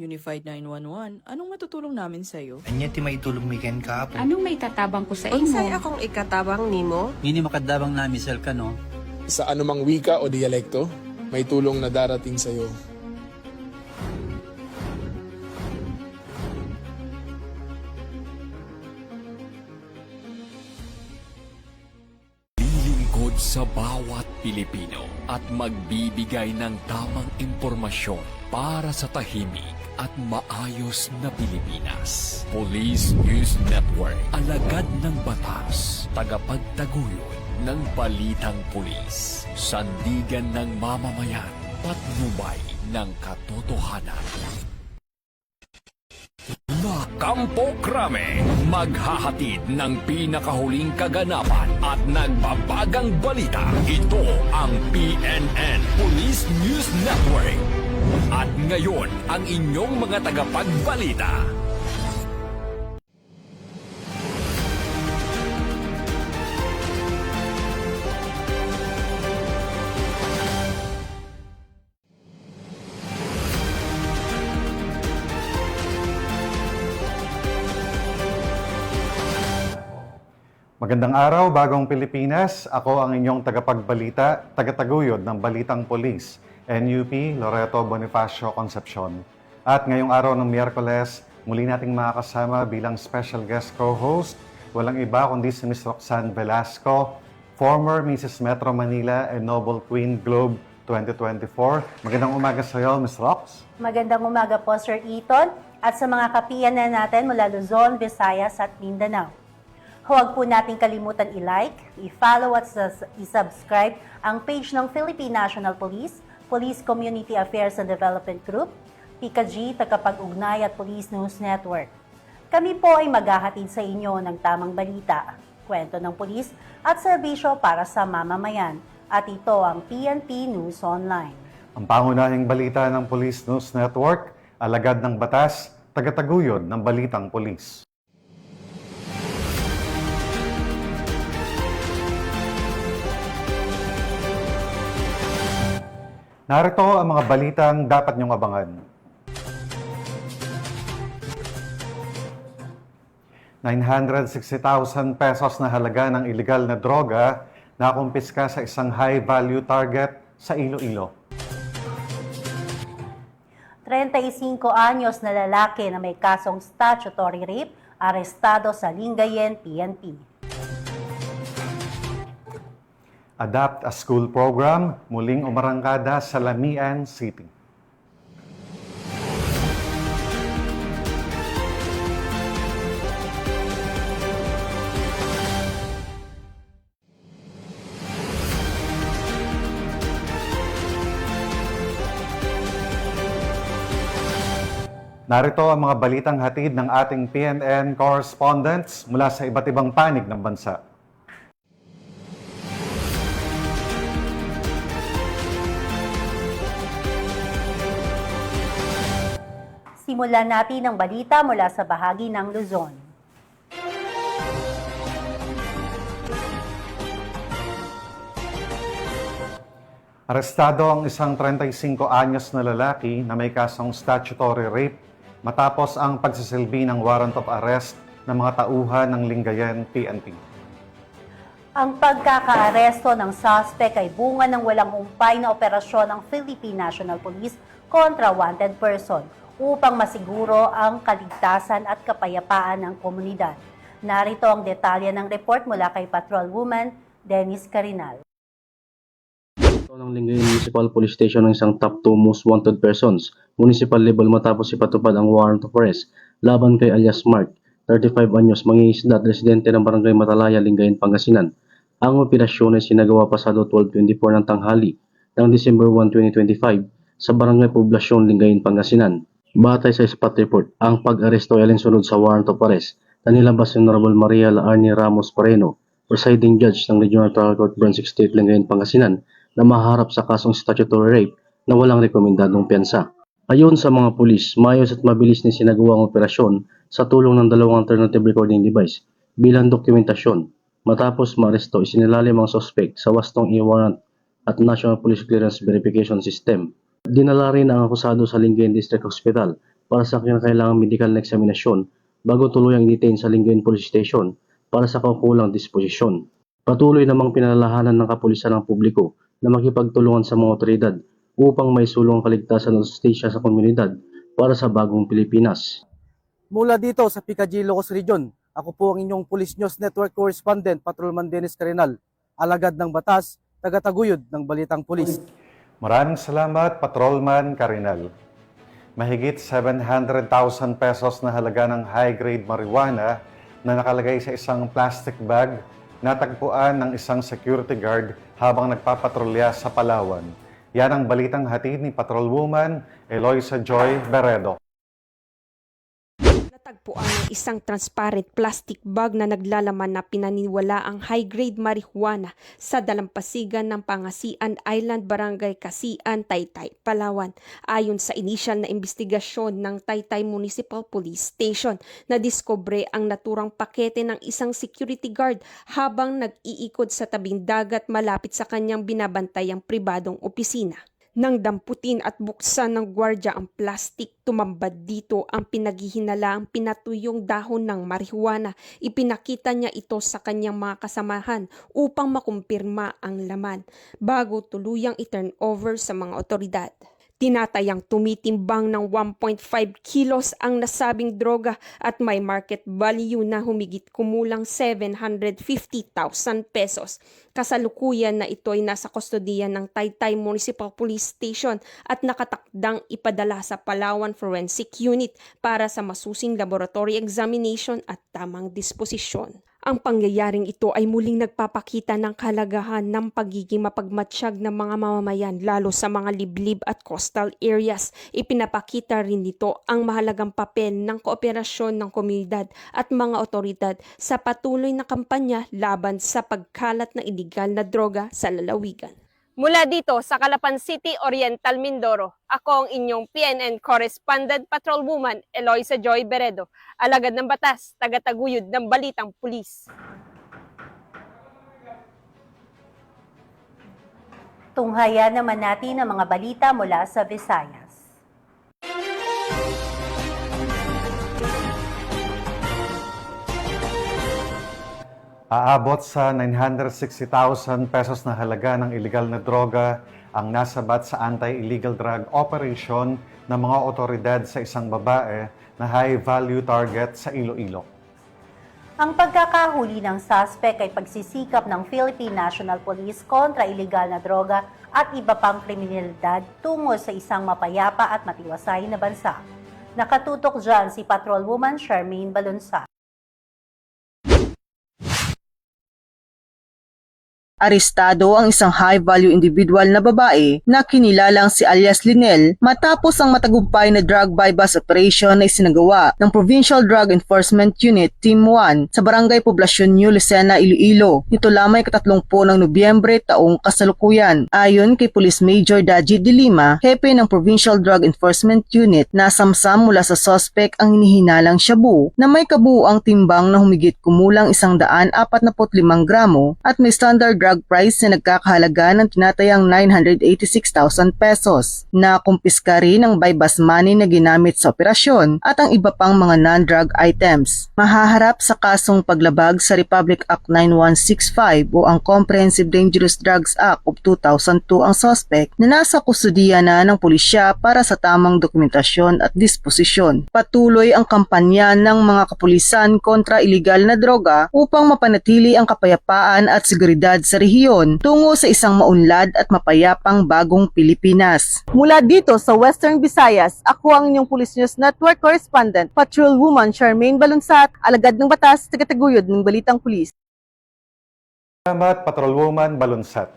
Unified 911, anong matutulong namin sa'yo? Anya ti may tulong miken ka po. Anong may tatabang ko sa imo? Unsay akong ikatabang nimo? Ngini makadabang na misal ka no. Sa anumang wika o dialekto, may tulong na darating sa iyo. Lilingkod sa bawat Pilipino at magbibigay ng tamang impormasyon para sa tahimik at maayos na Pilipinas. Police News Network, alagad ng batas, tagapagtaguyod ng balitang pulis, sandigan ng mamamayan, patnubay ng katotohanan. La Campo Crame, maghahatid ng pinakahuling kaganapan at nagbabagang balita. Ito ang PNN Police News Network. At ngayon, ang inyong mga tagapagbalita. Magandang araw, Bagong Pilipinas. Ako ang inyong tagapagbalita, tagataguyod ng Balitang Pulis, NUP Loreto Bonifacio Concepcion. At ngayong araw ng Miyerkules, muli nating makakasama bilang special guest co-host, walang iba kundi si Ms. Roxanne Velasco, former Mrs. Metro Manila and Noble Queen Globe 2024. Magandang umaga sa iyo, Ms. Rox. Magandang umaga po, Sir Eton, at sa mga kapiyanan natin mula Luzon, Visayas at Mindanao. Huwag po natin kalimutan i-like, i-follow at i-subscribe ang page ng Philippine National Police, Police Community Affairs and Development Group, PICAG, Tagapag-Ugnay at Police News Network. Kami po ay maghahatid sa inyo ng tamang balita, kwento ng pulis at serbisyo para sa mamamayan. At ito ang PNP News Online. Ang pangunahing balita ng Police News Network, alagad ng batas, tagataguyod ng Balitang Pulis. Narito ang mga balitang dapat niyong abangan. 960,000 pesos na halaga ng iligal na droga na kumpiska sa isang high-value target sa Iloilo. 35 anyos na lalaki na may kasong statutory rape, arestado sa Lingayen, PNP. Adapt a School Program, muling umarangkada sa Lamian City. Narito ang mga balitang hatid ng ating PNN correspondents mula sa iba't ibang panig ng bansa. Simulan natin ang balita mula sa bahagi ng Luzon. Arestado ang isang 35 anyos na lalaki na may kasong statutory rape matapos ang pagsisilbi ng warrant of arrest ng mga tauhan ng Lingayen, PNP. Ang pagkakaaresto ng suspect ay bunga ng walang humpay na operasyon ng Philippine National Police kontra wanted person upang masiguro ang kaligtasan at kapayapaan ng komunidad. Narito ang detalye ng report mula kay Patrolwoman Dennis Carinal. Ito ng Lingayen Municipal Police Station ng isang top 2 most wanted persons, municipal level matapos ipatupad ang warrant of arrest laban kay alias Mark, 35 anyos, mangingisda at residente ng Barangay Matalaya, Lingayen, Pangasinan. Ang operasyon ay sinagawa pasado 12:24 ng tanghali ng December 1, 2025 sa Barangay Poblasyon, Lingayen, Pangasinan. Batay sa spot report, ang pag-aresto ay alinsunod sa warrant of arrest na nilabas ni Honorable Maria Laarni Ramos Pareno, presiding judge ng Regional Trial Court Branch 68, Lingayen, Pangasinan, na maharap sa kasong statutory rape na walang rekomendadong piyansa. Ayon sa mga pulis, maayos at mabilis ni sinagawa ang operasyon sa tulong ng dalawang alternative recording device bilang dokumentasyon. Matapos maaresto, isinilalim ang suspect sa wastong e-warrant at National Police Clearance Verification System. Dinala rin ang akusado sa Lingayen District Hospital para sa kinakailangang medical na eksaminasyon bago tuluyang detain sa Lingayen Police Station para sa kaukulang disposisyon. Patuloy namang pinalalahanan ng kapulisan ng publiko na makipagtulungan sa mga otoridad upang may sulong kaligtasan at justisya sa komunidad para sa bagong Pilipinas. Mula dito sa Picadillo, Ilocos Region, ako po ang inyong Police News Network Correspondent, Patrolman Dennis Carinal, alagad ng batas, tagataguyod ng Balitang Pulis. Maraming salamat, Patrolman Carinal. Mahigit 700,000 pesos na halaga ng high-grade marijuana na nakalagay sa isang plastic bag natagpuan ng isang security guard habang nagpapatrolya sa Palawan. Yan ang balitang hatid ni Patrolwoman Eloisa Joy Beredo. Natagpuan ng isang transparent plastic bag na naglalaman na pinaniwala ang high-grade marijuana sa dalampasigan ng Pangasinan Island, Barangay Kasian, Taytay, Palawan. Ayon sa inisyal na investigasyon ng Taytay Municipal Police Station, nadiskubre ang naturang pakete ng isang security guard habang nag-iikot sa tabing dagat malapit sa kanyang binabantayang pribadong opisina. Nang damputin at buksan ng gwardya ang plastik, tumambad dito ang pinaghihinalaang pinatuyong dahon ng marijuana. Ipinakita niya ito sa kanyang mga kasamahan upang makumpirma ang laman bago tuluyang i-turn over sa mga otoridad. Tinatayang tumitimbang ng 1.5 kilos ang nasabing droga at may market value na humigit kumulang 750,000 pesos. Kasalukuyan na ito ay nasa kustodiya ng Taytay Municipal Police Station at nakatakdang ipadala sa Palawan Forensic Unit para sa masusing laboratory examination at tamang disposisyon. Ang pangyayaring ito ay muling nagpapakita ng kahalagahan ng pagiging mapagmatsyag ng mga mamamayan lalo sa mga liblib at coastal areas. Ipinapakita rin nito ang mahalagang papel ng kooperasyon ng komunidad at mga otoridad sa patuloy na kampanya laban sa pagkalat ng iligal na droga sa lalawigan. Mula dito sa Calapan City, Oriental, Mindoro, ako ang inyong PNN Correspondent Patrolwoman Eloisa Joy Beredo, alagad ng batas, tagataguyod ng Balitang Pulis. Tunghayan naman natin ang mga balita mula sa Visayas. Aabot sa 960,000 pesos na halaga ng iligal na droga ang nasabat sa anti-illegal drug operation ng mga otoridad sa isang babae na high-value target sa Iloilo. Ang pagkakahuli ng suspect ay pagsisikap ng Philippine National Police kontra iligal na droga at iba pang kriminalidad tungo sa isang mapayapa at matiwasay na bansa. Nakatutok dyan si Patrolwoman Charmaine Balunsa. Arestado ang isang high-value individual na babae na kinilalang si alias Linel matapos ang matagumpay na drug bypass operation na isinagawa ng Provincial Drug Enforcement Unit Team 1 sa Barangay Poblacion New Lucena, Iloilo. Nito lamang 30 ng Nobyembre taong kasalukuyan. Ayon kay Police Major Daji De Lima, hepe ng Provincial Drug Enforcement Unit, nasamsam mula sa suspect ang hinihinalang shabu na may kabuuang timbang na humigit kumulang 145 gramo at may standard drug price na nagkakahalaga ng tinatayang 986,000 pesos. Nakumpiska rin ang bypass money na ginamit sa operasyon at ang iba pang mga non-drug items. Mahaharap sa kasong paglabag sa Republic Act 9165 o ang Comprehensive Dangerous Drugs Act of 2002 ang suspect na nasa kustudiya na ng pulisya para sa tamang dokumentasyon at disposisyon. Patuloy ang kampanya ng mga kapulisan kontra iligal na droga upang mapanatili ang kapayapaan at seguridad sa rehiyon tungo sa isang maunlad at mapayapang bagong Pilipinas. Mula dito sa Western Visayas, ako ang inyong Police News Network Correspondent, Patrolwoman Charmaine Balunsat, alagad ng batas, tagataguyod ng Balitang Pulis. Salamat, Patrolwoman Balunsat.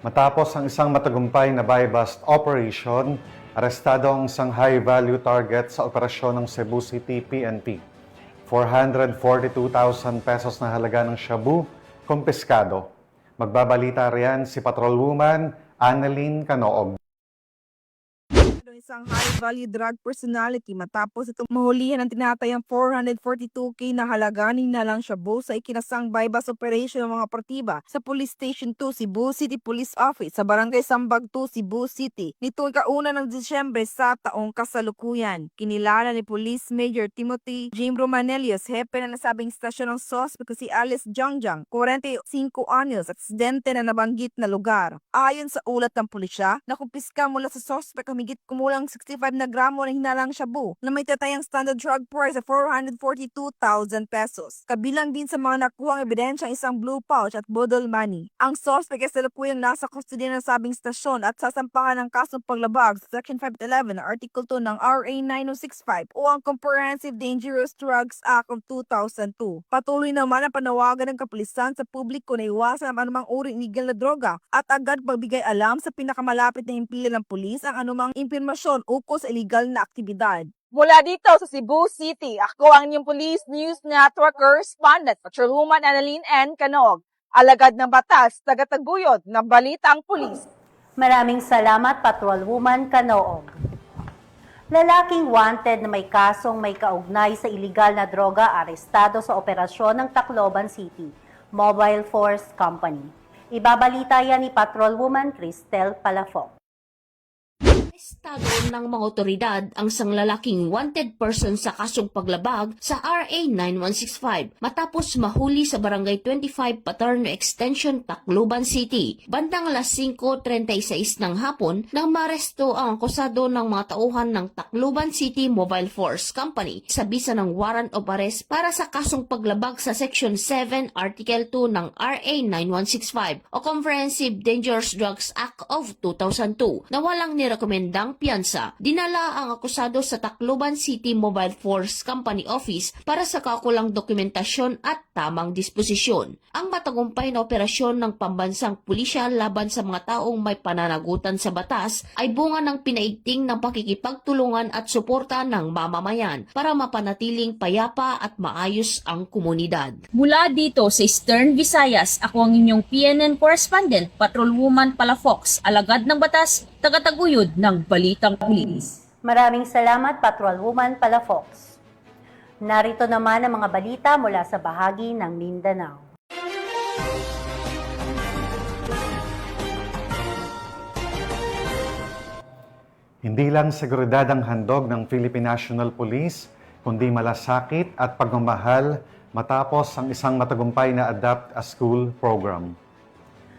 Matapos ang isang matagumpay na buy-bust operation, arestado ang isang high-value target sa operasyon ng Cebu City PNP. 442,000 pesos na halaga ng shabu, kumpiskado. Magbabalita riyan si Patrolwoman Annalyn Canoog. Isang high-value drug personality matapos itong mahulihan ng tinatayang 442k na halaga na lang shabu sa ikinasang bypass operation ng mga partiba sa Police Station 2, Cebu City Police Office sa Barangay Sambag 2, Cebu City. Nitong ika-1 ng Disyembre sa taong kasalukuyan. Kinilala ni Police Major Timothy Jim Romanelius, hepe na nasabing istasyon ng suspect si Alice Jongjang, 45 anyos, at aksidente na nabanggit na lugar. Ayon sa ulat ng pulisya, nakumpiska mula sa suspect humigit kumulang 65 na gramo ng hinalang shabu na may tatayang standard drug price sa 442,000 pesos. Kabilang din sa mga nakuhang ebidensya isang blue pouch at bodol money. Ang suspect ay salukuyang nasa kustodiya ng sabing stasyon at sasampahan ng kasong paglabag sa Section 511 na Article 2 ng RA 9065 o ang Comprehensive Dangerous Drugs Act of 2002. Patuloy naman ang panawagan ng kapulisan sa publiko na iwasan ang anumang uri ng illegal na droga at agad pagbigay alam sa pinakamalapit na himpilan ng pulis ang anumang impormasyon ukol sa illegal na aktibidad. Mula dito sa Cebu City, ako ang inyong Police News Network Correspondent, Patrolwoman Annalyn N. Canog, alagad ng batas, tagataguyod ng balitang pulis. Maraming salamat, Patrolwoman Canoog. Lalaking wanted na may kasong may kaugnay sa iligal na droga arestado sa operasyon ng Tacloban City Mobile Force Company. Ibabalita yan ni Patrolwoman Cristel Palafoc. Estado ng mga otoridad ang isang lalaking wanted person sa kasong paglabag sa RA 9165 matapos mahuli sa Barangay 25 Paterno Extension, Tacloban City. Bandang alas 5:36 ng hapon nang maresto ang akusado ng mga tauhan ng Tacloban City Mobile Force Company sa bisa ng warrant of arrest para sa kasong paglabag sa Section 7 Article 2 ng RA 9165 o Comprehensive Dangerous Drugs Act of 2002 na walang nirekomendang piyansa. Dinala ang akusado sa Tacloban City Mobile Force Company Office para sa kaukulang dokumentasyon at tamang disposisyon. Ang matagumpay na operasyon ng pambansang pulisya laban sa mga taong may pananagutan sa batas ay bunga ng pinaigting ng pakikipagtulungan at suporta ng mamamayan para mapanatiling payapa at maayos ang komunidad. Mula dito sa Eastern Visayas, ako ang inyong PNN correspondent, Patrolwoman Palafox, alagad ng batas, tagataguyod ng balitang pulis. Maraming salamat, Patrolwoman Palafox. Narito naman ang mga balita mula sa bahagi ng Mindanao. Hindi lang seguridad ang handog ng Philippine National Police, kundi malasakit at pagmamahal matapos ang isang matagumpay na Adapt a School program.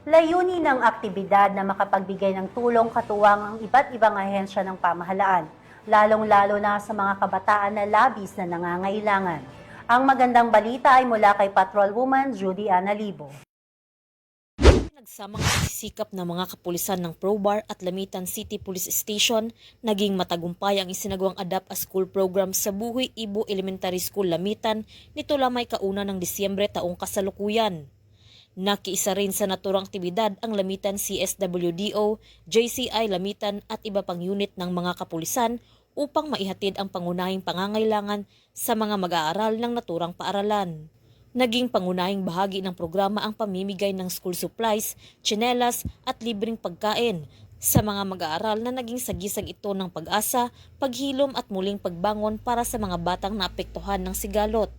Layunin ng aktibidad na makapagbigay ng tulong katuwang ang iba't ibang ahensya ng pamahalaan, lalong-lalo na sa mga kabataan na labis na nangangailangan. Ang magandang balita ay mula kay Patrolwoman Judy Analibo. Nagsamang pagsisikap ng mga kapulisan ng Probar at Lamitan City Police Station, naging matagumpay ang isinagawang Adapt a School program sa Buhoy Ibo Elementary School, Lamitan nito lamay kauna ng Disyembre taong kasalukuyan. Nakiisa rin sa naturang aktibidad ang Lamitan CSWDO, JCI Lamitan at iba pang unit ng mga kapulisan upang maihatid ang pangunahing pangangailangan sa mga mag-aaral ng naturang paaralan. Naging pangunahing bahagi ng programa ang pamimigay ng school supplies, tsinelas at libreng pagkain sa mga mag-aaral na naging sagisag ito ng pag-asa, paghilom at muling pagbangon para sa mga batang naapektuhan ng sigalot.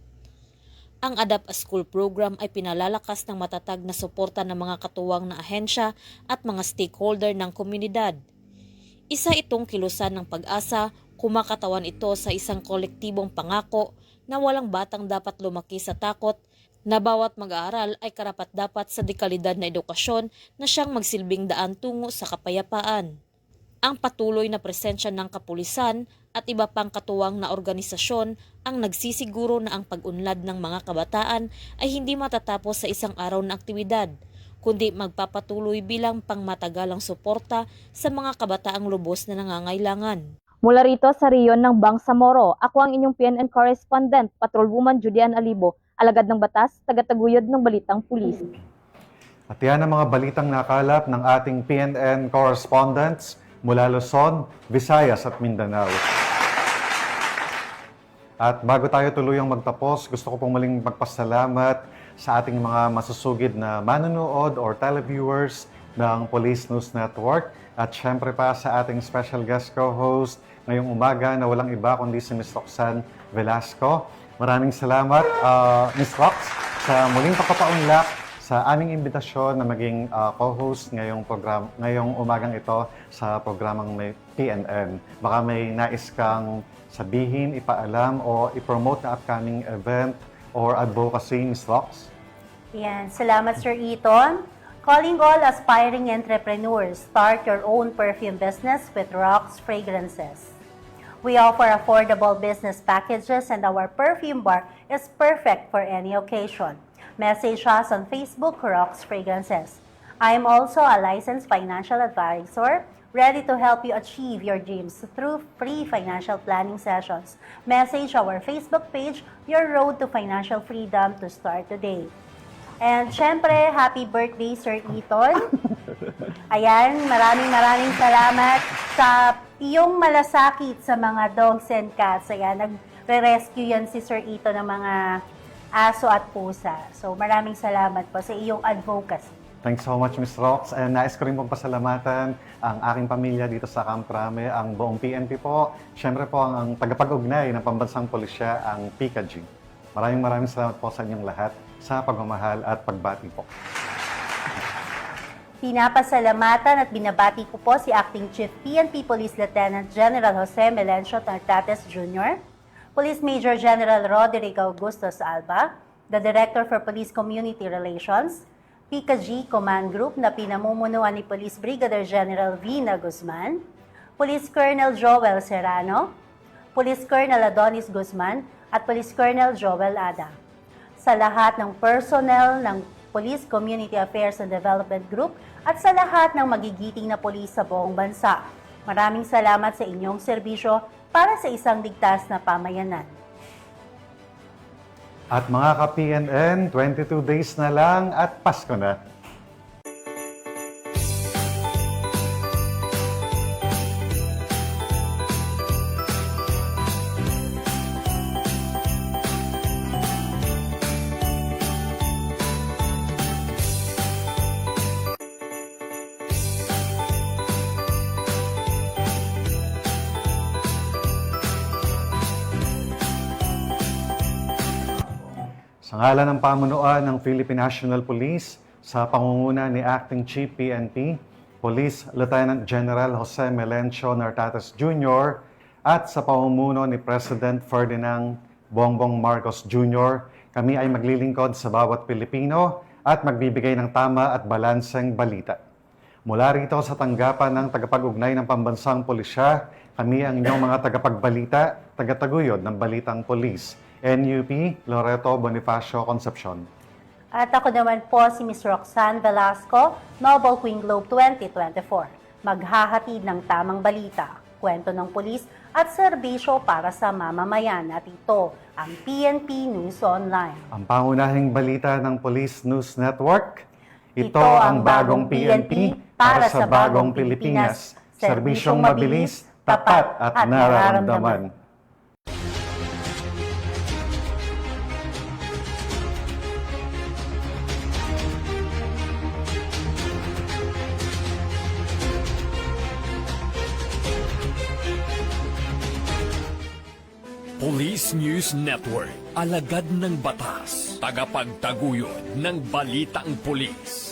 Ang Adapt a School program ay pinalalakas ng matatag na suporta ng mga katuwang na ahensya at mga stakeholder ng komunidad. Isa itong kilusan ng pag-asa, kumakatawan ito sa isang kolektibong pangako na walang batang dapat lumaki sa takot, na bawat mag-aaral ay karapat-dapat sa dekalidad na edukasyon na siyang magsilbing daan tungo sa kapayapaan. Ang patuloy na presensya ng kapulisan at iba pang katuwang na organisasyon ang nagsisiguro na ang pag-unlad ng mga kabataan ay hindi matatapos sa isang araw na aktibidad, kundi magpapatuloy bilang pangmatagalang suporta sa mga kabataang lubos na nangangailangan. Mula rito sa riyon ng Bangsamoro, ako ang inyong PNN correspondent, Patrolwoman Julian Alibo, alagad ng batas, tagataguyod ng balitang pulis. At yan ang mga balitang nakalap ng ating PNN correspondents mula Luzon, Visayas at Mindanao. At bago tayo tuluyang magtapos, gusto ko pong muling magpasalamat sa ating mga masusugid na manonood or televiewers ng Police News Network. At syempre pa sa ating special guest co-host ngayong umaga na walang iba kundi si Ms. Roxanne Velasco. Maraming salamat, Ms. Rox, sa muling pagpapaunlak sa aming imbitasyon na maging co-host ngayong umagang ito sa programang may PNN. Baka may nais kang sabihin, ipaalam o i-promote na upcoming event or advocacy, Ms. Rox? Yan. Salamat, Sir Eton. Calling all aspiring entrepreneurs, start your own perfume business with Rox Fragrances. We offer affordable business packages and our perfume bar is perfect for any occasion. Message us on Facebook, Rox Fragrances. I am also a licensed financial advisor, ready to help you achieve your dreams through free financial planning sessions. Message our Facebook page, Your Road to Financial Freedom, to start today. And syempre, happy birthday, Sir Eton. Ayan, maraming salamat sa iyong malasakit sa mga dogs and cats. Ayan, nagre-rescue yan si Sir Eton ng mga aso at pusa. So maraming salamat po sa iyong advocacy. Thanks so much, Ms. Rox. And nais ko rin pong pasalamatan ang aking pamilya dito sa Camp Crame, ang buong PNP po. Siyempre po ang tagapag-ugnay ng Pambansang Pulisya, ang PICAG. Maraming salamat po sa inyong lahat sa pagmamahal at pagbati po. Pinapasalamatan at binabati ko po si Acting Chief PNP Police Lieutenant General Jose Melencio Nartates Jr., Police Major General Roderick Augustus Alba, the Director for Police Community Relations, PICAG Command Group na pinamumunuan ni Police Brigadier General Vina Guzman, Police Colonel Joel Serrano, Police Colonel Adonis Guzman, at Police Colonel Joel Ada. Sa lahat ng personnel ng Police Community Affairs and Development Group at sa lahat ng magigiting na polis sa buong bansa. Maraming salamat sa inyong serbisyo para sa isang ligtas na pamayanan. At mga ka-PNN, 22 days na lang at Pasko na. Sa ngalan ng pamunuan ng Philippine National Police, sa pangunguna ni Acting Chief PNP, Police Lieutenant General Jose Melencio Nartates Jr., at sa pamumuno ni President Ferdinand Bongbong Marcos Jr., kami ay maglilingkod sa bawat Pilipino at magbibigay ng tama at balanseng balita. Mula rito sa tanggapan ng tagapag-ugnay ng Pambansang Pulisya, kami ang inyong mga tagapagbalita, tagataguyod ng Balitang Pulis, NUP Loreto Bonifacio Concepcion. At ako naman po si Ms. Roxanne Velasco, Noble Queen Globe 2024. Maghahatid ng tamang balita, kwento ng pulis at serbisyo para sa mamamayan. At ito ang PNP News Online. Ang pangunahing balita ng Police News Network. Ito ang bagong PNP para sa bagong Pilipinas. Serbisyong mabilis, tapat at nararamdaman. Police News Network, alagad ng batas, tagapagtaguyod ng balitang pulis.